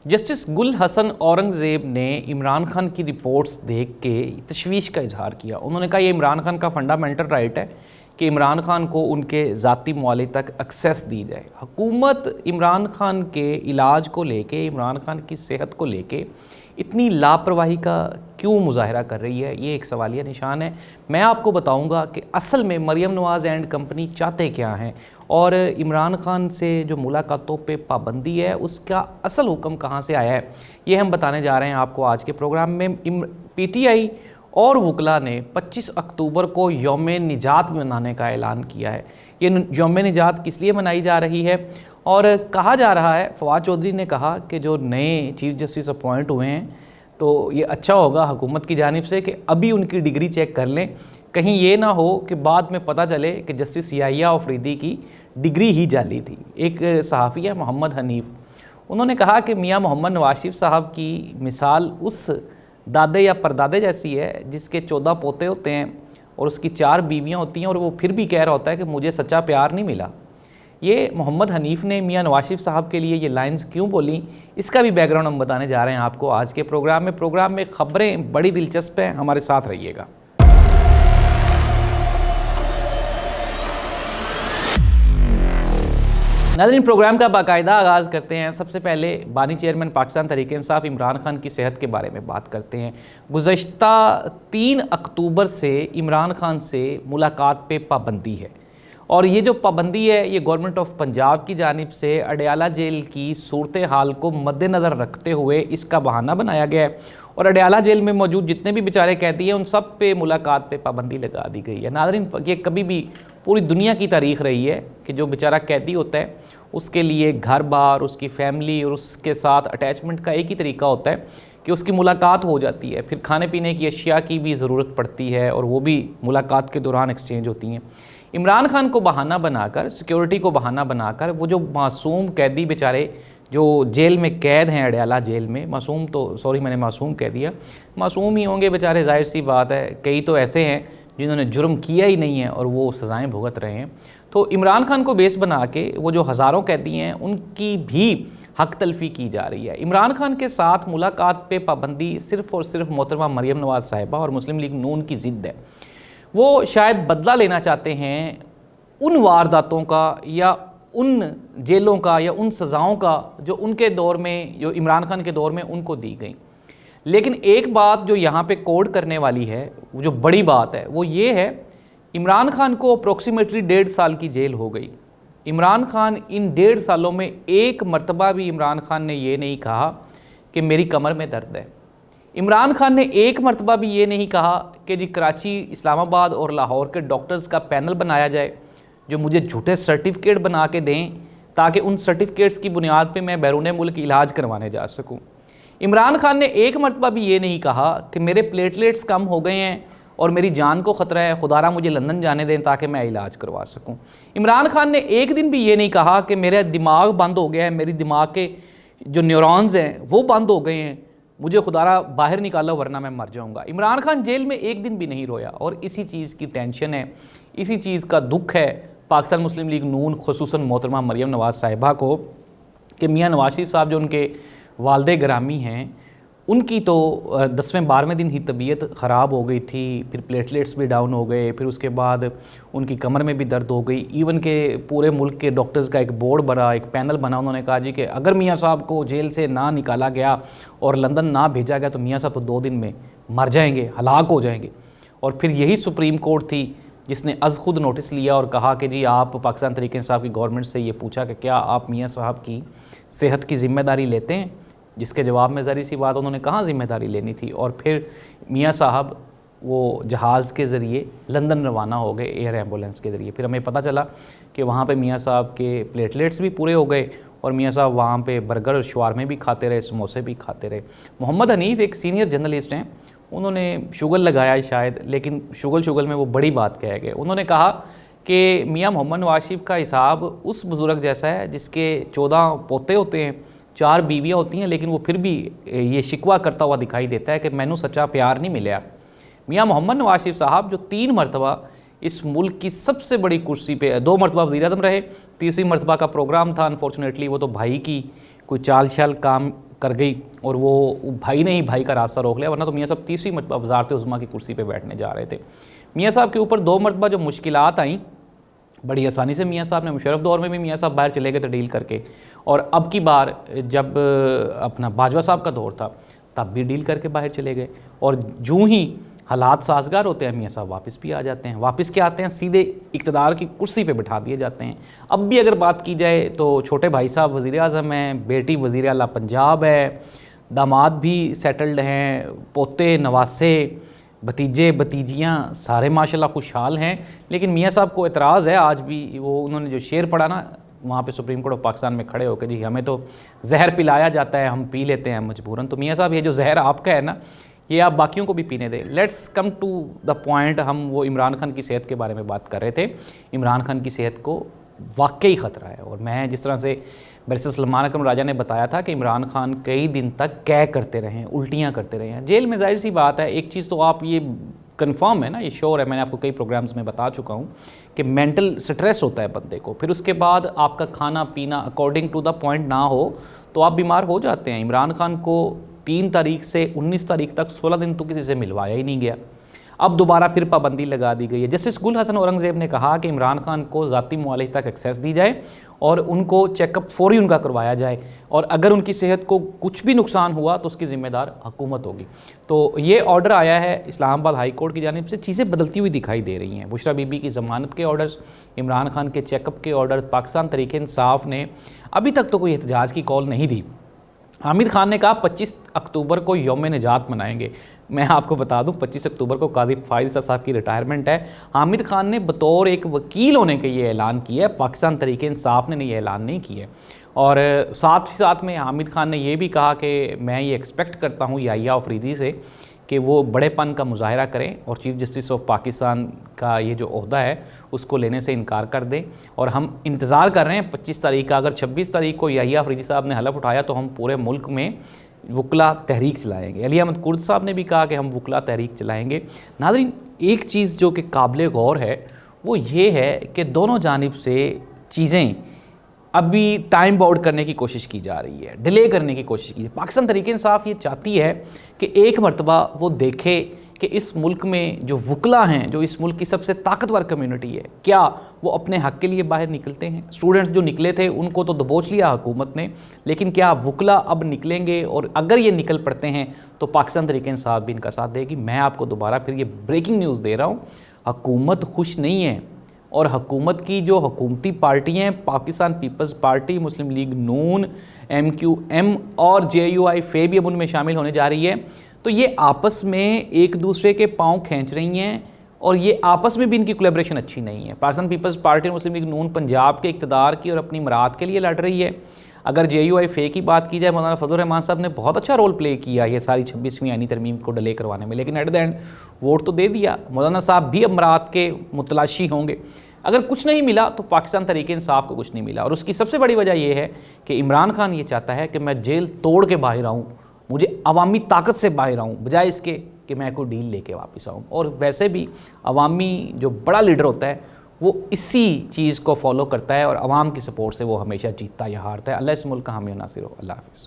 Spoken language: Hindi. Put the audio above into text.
जस्टिस गुल हसन औरंगज़ेब ने इमरान खान की रिपोर्ट्स देख के तशवीश का इजहार किया। उन्होंने कहा, ये इमरान खान का फंडामेंटल राइट है कि इमरान खान को उनके ज़ाती माली तक एक्सेस दी जाए। हुकूमत इमरान खान के इलाज को लेके, इमरान खान की सेहत को लेके इतनी लापरवाही का क्यों मुजाहरा कर रही है, ये एक सवालिया निशान है। मैं आपको बताऊंगा कि असल में मरियम नवाज़ एंड कंपनी चाहते क्या हैं और इमरान खान से जो मुलाकातों पे पाबंदी है उसका असल हुक्म कहाँ से आया है, ये हम बताने जा रहे हैं आपको आज के प्रोग्राम में। पीटीआई और वकला ने 25 अक्टूबर को यौम निजात मनाने का ऐलान किया है। ये यौम निजात किस लिए मनाई जा रही है? और कहा जा रहा है, फवाद चौधरी ने कहा कि जो नए चीफ जस्टिस अपॉइंट हुए हैं तो ये अच्छा होगा हुकूमत की जानिब से कि अभी उनकी डिग्री चेक कर लें, कहीं ये ना हो कि बाद में पता चले कि जस्टिस याहिया अफरीदी की डिग्री ही जाली थी। एक सहाफ़ी है मोहम्मद हनीफ, उन्होंने कहा कि मियाँ मोहम्मद नवाज शरीफ साहब की मिसाल उस दादे या परदादे जैसी है जिसके 14 पोते होते हैं और उसकी 4 बीवियाँ होती हैं और वो फिर भी कह रहा होता है कि मुझे सच्चा प्यार नहीं मिला। ये मोहम्मद हनीफ ने मियाँ नवाज शरीफ साहब के लिए ये लाइंस क्यों बोली, इसका भी बैकग्राउंड हम बताने जा रहे हैं आपको आज के प्रोग्राम में खबरें बड़ी दिलचस्प हैं, हमारे साथ रहिएगा। नाज़रीन, प्रोग्राम का बाकायदा आगाज़ करते हैं। सबसे पहले बानी चेयरमैन पाकिस्तान तहरीक इंसाफ इमरान खान की सेहत के बारे में बात करते हैं। गुज़श्ता 3 अक्टूबर से इमरान खान से मुलाकात पे पाबंदी है और ये जो पाबंदी है ये गवर्नमेंट ऑफ पंजाब की जानिब से अडयाला जेल की सूरत हाल को मद्देनज़र रखते हुए इसका बहाना बनाया गया है और अडयाला जेल में मौजूद जितने भी बेचारे कैदी हैं उन सब पे मुलाकात पे पाबंदी लगा दी गई है। नाज़रीन, ये कभी भी पूरी दुनिया की तारीख़ रही है कि जो बेचारा कैदी होता है उसके लिए घर बार, उसकी फैमिली और उसके साथ अटैचमेंट का एक ही तरीका होता है कि उसकी मुलाकात हो जाती है, फिर खाने पीने की अशिया की भी ज़रूरत पड़ती है और वो भी मुलाकात के दौरान एक्सचेंज होती हैं। इमरान खान को बहाना बनाकर, सिक्योरिटी को बहाना बनाकर वो जो मासूम कैदी बेचारे जो जेल में कैद हैं, अडयाला जेल में, मैंने मासूम कह दिया, मासूम ही होंगे बेचारे, जाहिर सी बात है। कई तो ऐसे हैं जिन्होंने जुर्म किया ही नहीं है और वो सज़ाएँ भुगत रहे हैं। तो इमरान खान को बेस बना के वो जो हज़ारों कैदी हैं उनकी भी हक तलफ़ी की जा रही है। इमरान खान के साथ मुलाकात पे पाबंदी सिर्फ़ और सिर्फ मोहतरमा मरियम नवाज़ साहिबा और मुस्लिम लीग नून की ज़िद्द है। वो शायद बदला लेना चाहते हैं उन वारदातों का या उन जेलों का या उन सज़ाओं का जो उनके दौर में, जो इमरान खान के दौर में उनको दी गई। लेकिन एक बात जो यहाँ पे कोड करने वाली है, वो जो बड़ी बात है वो ये है, इमरान खान को अप्रोक्सीमेटली 1.5 साल की जेल हो गई। इमरान खान इन 1.5 सालों में एक मरतबा भी इमरान खान ने ये नहीं कहा कि मेरी कमर में दर्द है। इमरान खान ने एक मरतबा भी ये नहीं कहा कि जी कराची, इस्लामाबाद और लाहौर के डॉक्टर्स का पैनल बनाया जाए जो मुझे झूठे सर्टिफिकेट बना के दें ताकि उन सर्टिफिकेट्स की बुनियाद पे मैं बैरून मुल्क इलाज करवाने जा सकूं। इमरान खान ने एक मरतबा भी ये नहीं कहा कि मेरे प्लेटलेट्स कम हो गए हैं और मेरी जान को ख़तरा है, खुदारा मुझे लंदन जाने दें ताकि मैं इलाज करवा सकूं। इमरान खान ने एक दिन भी ये नहीं कहा कि मेरा दिमाग बंद हो गया है, मेरी दिमाग के जो न्यूरॉन्स हैं वो बंद हो गए हैं, मुझे खुदारा बाहर निकालो वरना मैं मर जाऊंगा। इमरान खान जेल में एक दिन भी नहीं रोया और इसी चीज़ की टेंशन है, इसी चीज़ का दुख है पाकिस्तान मुस्लिम लीग नून खुसूसन मोहतरमा मरियम नवाज़ साहिबा को कि मियाँ नवाज शरीफ साहब जो उनके वालदे ग्रामी हैं उनकी तो 10वें-12वें दिन ही तबीयत ख़राब हो गई थी, फिर प्लेटलेट्स भी डाउन हो गए, फिर उसके बाद उनकी कमर में भी दर्द हो गई। इवन के पूरे मुल्क के डॉक्टर्स का एक बोर्ड बना, एक पैनल बना, उन्होंने कहा जी कि अगर मियाँ साहब को जेल से ना निकाला गया और लंदन ना भेजा गया तो मियाँ साहब तो 2 दिन में मर जाएंगे, हलाक हो जाएंगे। और फिर यही सुप्रीम कोर्ट थी जिसने अज़ खुद नोटिस लिया और कहा कि जी आप पाकिस्तान तहरीक इंसाफ की गवर्नमेंट से ये पूछा कि क्या आप मियाँ साहब की सेहत की ज़िम्मेदारी लेते हैं, जिसके जवाब में ज़री सी बात उन्होंने कहाँ ज़िम्मेदारी लेनी थी। और फिर मियाँ साहब वो जहाज़ के ज़रिए लंदन रवाना हो गए, एयर एम्बुलेंस के ज़रिए। फिर हमें पता चला कि वहाँ पे मियाँ साहब के प्लेटलेट्स भी पूरे हो गए और मियाँ साहब वहाँ पे बर्गर और शवारमे भी खाते रहे, समोसे भी खाते रहे। मोहम्मद हनीफ एक सीनियर जर्नलिस्ट हैं, उन्होंने शुगल लगाया शायद, लेकिन शुगल में वो बड़ी बात कह गए। उन्होंने कहा कि मियाँ मोहम्मद नवाज शरीफ का हिसाब उस बुज़ुर्ग जैसा है जिसके 14 पोते होते हैं, 4 बीवियाँ होती हैं, लेकिन वो फिर भी ये शिकवा करता हुआ दिखाई देता है कि मैनू सच्चा प्यार नहीं मिला। मियाँ मोहम्मद नवाज शरीफ साहब जो 3 मरतबा इस मुल्क की सबसे बड़ी कुर्सी पे, 2 मरतबा वज़ीर-ए-आज़म रहे, तीसरी मरतबा का प्रोग्राम था, अनफॉर्चुनेटली वो तो भाई की कोई चाल शाल काम कर गई और वो भाई ने ही भाई का रास्ता रोक लिया, वरना तो मियाँ साहब तीसरी मरतबा वज़ारत उज़्मा की कुर्सी पे बैठने जा रहे थे। मियाँ साहब के ऊपर 2 मरतबा जो मुश्किलात आईं, बड़ी आसानी से मियाँ साहब ने, मुशर्रफ दौर में भी मियाँ साहब बाहर चले गए थे डील करके, और अब की बार जब अपना बाजवा साहब का दौर था तब भी डील करके बाहर चले गए, और यूँ ही हालात साजगार होते हैं मियाँ साहब वापस भी आ जाते हैं। वापस क्या आते हैं, सीधे इक़्तिदार की कुर्सी पे बिठा दिए जाते हैं। अब भी अगर बात की जाए तो छोटे भाई साहब वज़ीर आज़म हैं, बेटी वज़ीर आला पंजाब है, दामाद भी सेटल्ड हैं, पोते नवासे भतीजे भतीजियाँ सारे माशाल्लाह खुशहाल हैं। लेकिन मियाँ साहब को एतराज़ है आज भी, वो उन्होंने जो शेर पढ़ा ना वहाँ पे सुप्रीम कोर्ट ऑफ पाकिस्तान में खड़े होकर, जी हमें तो जहर पिलाया जाता है, हम पी लेते हैं मजबूरन। तो मियाँ साहब ये जो जहर आपका है ना, ये आप बाकियों को भी पीने दें। Let's come to the point. हम वो इमरान खान की सेहत के बारे में बात कर रहे थे। इमरान खान की सेहत को वाकई ख़तरा है, और मैं जिस तरह से बैरिस्टर सलमान अकरम राजा ने बताया था कि इमरान खान कई दिन तक कै करते रहे हैं, उल्टियाँ करते रहे हैं जेल में, जाहिर सी बात है। एक चीज़ तो आप ये कंफर्म है ना, ये श्योर है, मैंने आपको कई प्रोग्राम्स में बता चुका हूँ कि मेंटल स्ट्रेस होता है बंदे को, फिर उसके बाद आपका खाना पीना अकॉर्डिंग टू द पॉइंट ना हो तो आप बीमार हो जाते हैं। इमरान खान को 3 तारीख से 19 तारीख तक 16 दिन तो किसी से मिलवाया ही नहीं गया। अब दोबारा फिर पाबंदी लगा दी गई है। जस्टिस गुल हसन औरंगज़ेब ने कहा कि इमरान खान को ज़ाती मुआलिज तक एक्सेस दी जाए और उनको चेकअप फौरी उनका करवाया जाए, और अगर उनकी सेहत को कुछ भी नुकसान हुआ तो उसकी ज़िम्मेदार हुकूमत होगी। तो ये ऑर्डर आया है इस्लामाबाद हाई कोर्ट की जानिब से। चीज़ें बदलती हुई दिखाई दे रही हैं। बुशरा बीबी की ज़मानत के ऑर्डर्स, इमरान खान के चेकअप के ऑर्डर, पाकिस्तान तहरीक इंसाफ ने अभी तक तो कोई एहतजाज की कॉल नहीं दी। हामिद खान ने कहा 25 अक्टूबर को यौम निजात मनाएंगे। मैं आपको बता दूं 25 अक्टूबर को काजी फाइज साहब की रिटायरमेंट है। हामिद खान ने बतौर एक वकील होने के ये ऐलान किया है, पाकिस्तान तहरीक इंसाफ ने ये ऐलान नहीं किया है। और साथ ही साथ में हामिद खान ने यह भी कहा कि मैं ये एक्सपेक्ट करता हूँ याहिया अफरीदी से कि वो बड़ेपन का मुजाहरा करें और चीफ़ जस्टिस ऑफ पाकिस्तान का ये जो ओहदा है उसको लेने से इनकार कर दें। और हम इंतज़ार कर रहे हैं 25 तारीख का। अगर 26 तारीख को याहिया अफरीदी साहब ने हलफ उठाया तो हम पूरे मुल्क में वकला तहरीक चलाएँगे। अली अहमद कुर्द साहब ने भी कहा कि हम वकला तहरीक चलाएँगे। नाज़रीन, एक चीज़ जो कि काबिल गौर है वो ये है कि दोनों जानिब से चीज़ें अभी टाइम बाउंड करने की कोशिश की जा रही है, डिले करने की कोशिश की। पाकिस्तान तहरीक इंसाफ ये चाहती है कि एक मरतबा वो देखे कि इस मुल्क में जो वकला हैं, जो इस मुल्क की सबसे ताकतवर कम्युनिटी है, क्या वो अपने हक़ के लिए बाहर निकलते हैं। स्टूडेंट्स जो निकले थे उनको तो दबोच लिया हुकूमत ने, लेकिन क्या वकला अब निकलेंगे? और अगर ये निकल पड़ते हैं तो पाकिस्तान तहरीक इंसाफ भी इनका साथ देगी। मैं आपको दोबारा फिर ये ब्रेकिंग न्यूज़ दे रहा हूँ, हुकूमत खुश नहीं है, और हुकूमत की जो हुकूमती पार्टियाँ हैं, पाकिस्तान पीपल्स पार्टी, मुस्लिम लीग नून, MQM और JUI फे भी अब उनमें शामिल होने जा रही है। तो ये आपस में एक दूसरे के पांव खींच रही हैं, और ये आपस में भी इनकी कोलैबोरेशन अच्छी नहीं है। पाकिस्तान पीपल्स पार्टी और मुस्लिम लीग नून पंजाब के इक़्तिदार की और अपनी मराद के लिए लड़ रही है। अगर JUI फे की बात की जाए, मौलाना फजलुर रहमान साहब ने बहुत अच्छा रोल प्ले किया ये सारी 26वीं आईनी तरमीम को डिले करवाने में, लेकिन एट द एंड वोट तो दे दिया। मौलाना साहब भी अब मराद के मुतलाशी होंगे। अगर कुछ नहीं मिला तो पाकिस्तान तहरीक इंसाफ को कुछ नहीं मिला, और उसकी सबसे बड़ी वजह यह है कि इमरान खान ये चाहता है कि मैं जेल तोड़ के बाहर आऊँ, मुझे अवामी ताकत से बाहर आऊँ, बजाय इसके कि मैं कोई डील लेके वापस आऊँ। और वैसे भी अवामी जो बड़ा लीडर होता है वो इसी चीज़ को फॉलो करता है, और अवाम की सपोर्ट से वो हमेशा जीतता या हारता है। अल्लाह इस मुल्क का हामी नासिर हो। अल्लाह हाफ़िज़।